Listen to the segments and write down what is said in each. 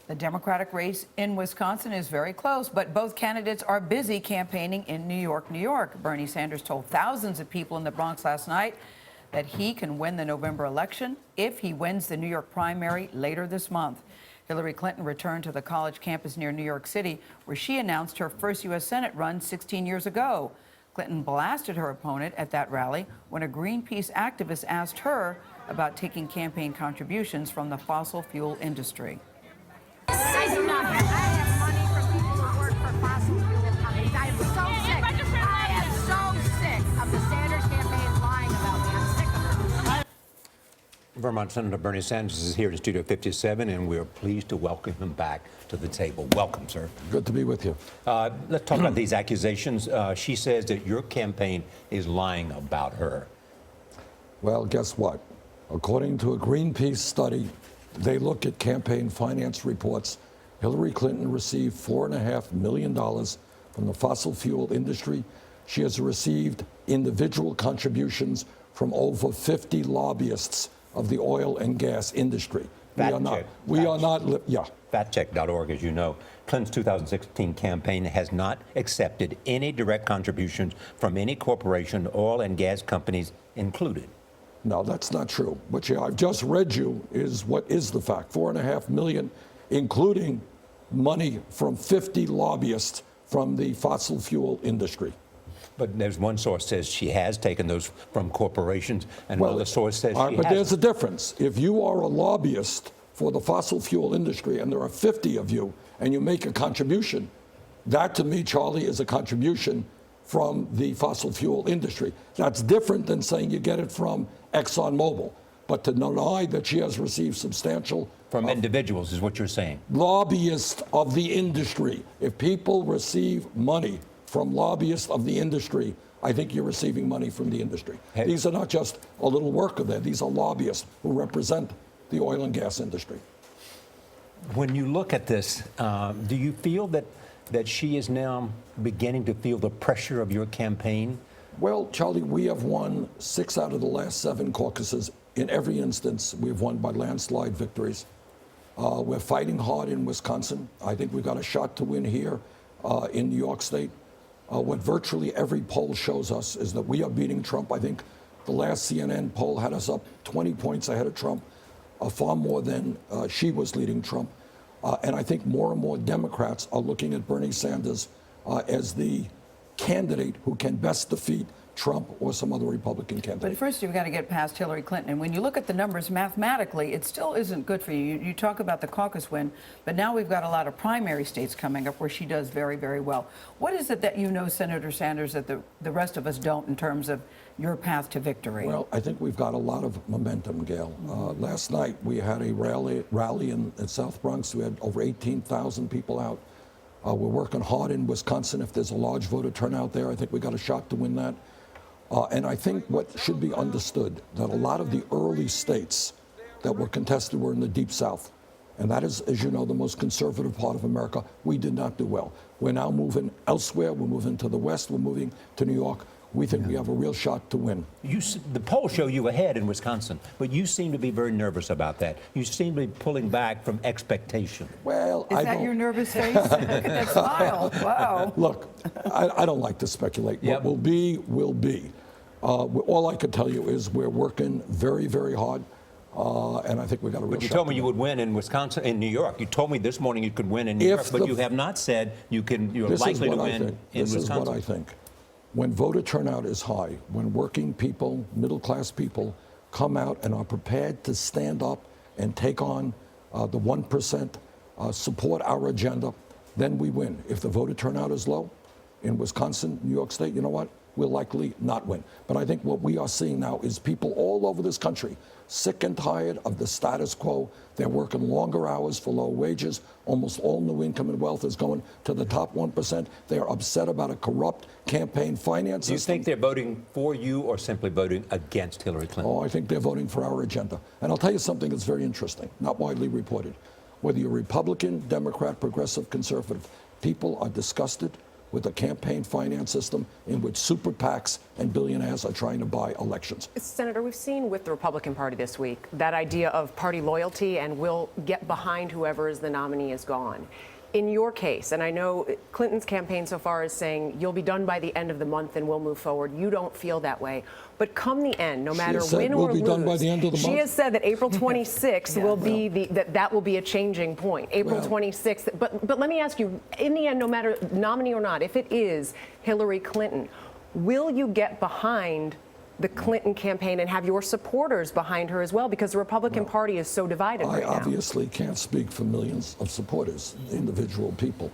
The Democratic race in Wisconsin is very close, but both candidates are busy campaigning in New York, New York. Bernie Sanders told thousands of people in the Bronx last night that he can win the November election if he wins the New York primary later this month. Hillary Clinton returned to the college campus near New York City, where she announced her first U.S. Senate run 16 years ago. Clinton blasted her opponent at that rally when a Greenpeace activist asked her about taking campaign contributions from the fossil fuel industry. I do not have. I have money from people who work for fossil fuel companies. I am so sick. I am so sick of the Sanders campaign lying about me. I'm sick of it. Vermont Senator Bernie Sanders is here in Studio 57, and we're pleased to welcome him back to the table. Welcome, sir. Good to be with you. Let's talk about these accusations. She says that your campaign is lying about her. Well, guess what? According to a Greenpeace study, they look at campaign finance reports. Hillary Clinton received $4.5 million from the fossil fuel industry. She has received individual contributions from over 50 lobbyists of the oil and gas industry. Factcheck.org, as you know. Clinton's 2016 campaign has not accepted any direct contributions from any corporation, oil and gas companies included. No, that's not true. What I've just read you is what is the fact. $4.5 million, including money from 50 lobbyists from the fossil fuel industry. But there's one source says she has taken those from corporations, and another source says she hasn't. But there's a difference. If you are a lobbyist for the fossil fuel industry, and there are 50 of you, and you make a contribution, that to me, Charlie, is a contribution from the fossil fuel industry. That's different than saying you get it from ExxonMobil. But to deny that she has received substantial... From individuals is what you're saying. Lobbyists of the industry. If people receive money from lobbyists of the industry, I think you're receiving money from the industry. These are not just a little worker there. These are lobbyists who represent the oil and gas industry. When you look at this, do you feel that she is now beginning to feel the pressure of your campaign? Well, Charlie, we have won 6 out of the last 7 caucuses. In every instance, we've won by landslide victories. We're fighting hard in Wisconsin. I think we've got a shot to win here in New York State. What virtually every poll shows us is that we are beating Trump. I think the last CNN poll had us up 20 points ahead of Trump, far more than she was leading Trump. And I think more and more Democrats are looking at Bernie Sanders as the candidate who can best defeat Trump or some other Republican candidate. But first, you've got to get past Hillary Clinton. And when you look at the numbers mathematically, it still isn't good for you. You talk about the caucus win, but now we've got a lot of primary states coming up where she does very, very well. What is it that you know, Senator Sanders, that the rest of us don't in terms of your path to victory? Well, I think we've got a lot of momentum, Gail. Last night, we had a rally in South Bronx. We had over 18,000 people out. We're working hard in Wisconsin. If there's a large voter turnout there, I think we got a shot to win that. And I think what should be understood, that a lot of the early states that were contested were in the Deep South. And that is, as you know, the most conservative part of America. We did not do well. We're now moving elsewhere. We're moving to the West. We're moving to New York. We think we have a real shot to win. The polls show you ahead in Wisconsin, but you seem to be very nervous about that. You seem to be pulling back from expectation. Well, Is that your nervous face? Look at that smile. Wow. Look, I don't like to speculate. What will be, will be. All I can tell you is we're working very, very hard. And I think we got a real shot. But you told me you would win in Wisconsin, in New York. You told me this morning you could win in New York, but you have not said you're likely to win in Wisconsin. This is what I think. When voter turnout is high, when working people, middle-class people, come out and are prepared to stand up and take on the 1%, support our agenda, then we win. If the voter turnout is low in Wisconsin, New York State, you know what? We'll likely not win. But I think what we are seeing now is people all over this country sick and tired of the status quo. They're working longer hours for low wages. Almost all new income and wealth is going to the top 1%. They're upset about a corrupt campaign finance system. Do you think they're voting for you or simply voting against Hillary Clinton? Oh, I think they're voting for our agenda. And I'll tell you something that's very interesting, not widely reported. Whether you're Republican, Democrat, progressive, conservative, people are disgusted with a campaign finance system in which super PACs and billionaires are trying to buy elections. Senator, we've seen with the Republican Party this week that idea of party loyalty and we'll get behind whoever is the nominee is gone. In your case, and I know Clinton's campaign so far is saying you'll be done by the end of the month and we'll move forward. You don't feel that way. But come the end, no matter win or lose, we'll be done by the end of the month. She has said that April 26th will be that will be a changing point. April 26th. But let me ask you, in the end, no matter nominee or not, if it is Hillary Clinton, will you get behind the Clinton campaign and have your supporters behind her as well, because the Republican Party is so divided right now? I obviously can't speak for millions of supporters, individual people.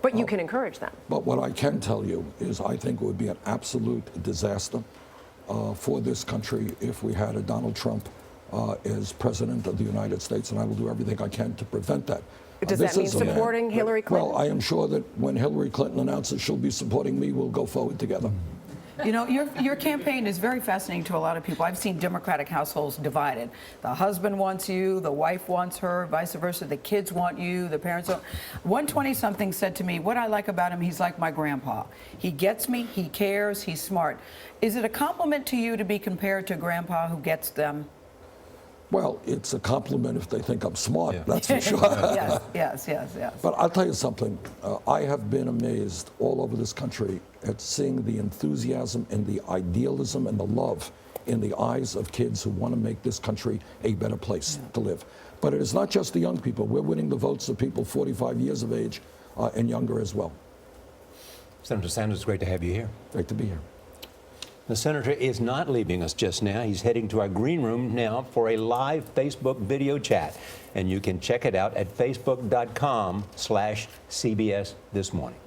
But you can encourage them. But what I can tell you is I think it would be an absolute disaster for this country if we had a Donald Trump as president of the United States, and I will do everything I can to prevent that. Does that mean supporting Hillary Clinton? Well, I am sure that when Hillary Clinton announces she'll be supporting me, we'll go forward together. You know, your campaign is very fascinating to a lot of people. I've seen Democratic households divided. The husband wants you, the wife wants her, vice versa. The kids want you, the parents don't. 120-something said to me, what I like about him, he's like my grandpa. He gets me, he cares, he's smart. Is it a compliment to you to be compared to grandpa who gets them? Well, it's a compliment if they think I'm smart, that's for sure. Yes. But I'll tell you something. I have been amazed all over this country at seeing the enthusiasm and the idealism and the love in the eyes of kids who want to make this country a better place to live. But it is not just the young people. We're winning the votes of people 45 years of age and younger as well. Senator Sanders, it's great to have you here. Great to be here. The senator is not leaving us just now. He's heading to our green room now for a live Facebook video chat. And you can check it out at facebook.com/CBS This Morning.